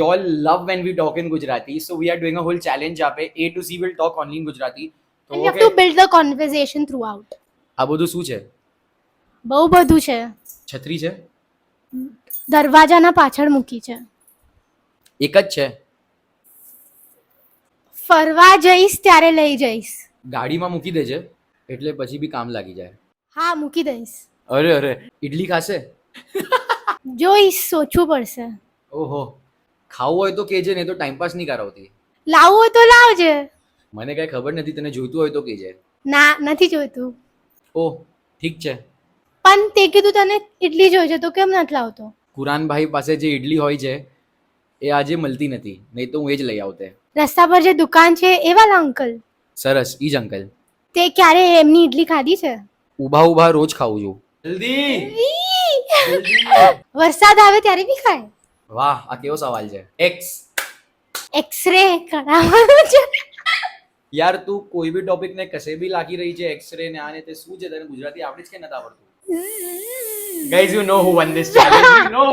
We all love when we talk in Gujarati, so we are doing a whole challenge यहाँ पे A to C will talk only in Gujarati. And तो you have to build the conversation throughout. આ બધું શું છે? બહુ બધું છે. છત્રી છે? દરવાજાના પાછળ મૂકી છે. એક જ છે? ફરવા જઈશ ત્યારે લઈ જઈશ. ગાડીમાં મૂકી દેજે એટલે પછી બી કામ લાગી જાય. હા, મૂકી દઈશ. અરે અરે, ઇડલી ખાશે? જોઈશ, સોચવું પડશે. ઓહો, ખાવું હોય તો કહેજે, નહીં તો ટાઈમ પાસ નહીં કરાવતી. લાવવું હોય તો લાવજે. મને કઈ ખબર નથી, તને જોઈતું હોય તો કહેજે. ના, નથી જોઈતું. ઓહ, ઠીક છે. પણ તે કીધું તને ઇડલી જોઈએ છે તો કેમ નથી લાવતો? કુરાનભાઈ પાસે જે ઇડલી હોય છે એ આજે મળતી નથી, નહીં તો હું એ જ લઈ આવતે. રસ્તા પર જે દુકાન છે એ વાલા અંકલ? સરસ, ઈ જ અંકલ. તે ક્યારે એમની ઇડલી ખાધી છે? ઊભા ઊભા રોજ ખાવું છું. જલ્દી. વરસાદ આવે ત્યારે બી ખાય? વાહ, આ કેવો સવાલ છે. એક્સરે કરાવવાનો છે. યાર તું કોઈ બી ટોપિક ને કશે બી લાગી રહી છે, એક્સરે ને આ ને તે. શું છે, તને ગુજરાતી આવડે છે કે નથી આવડતું? Guys, you know who won this challenge. You know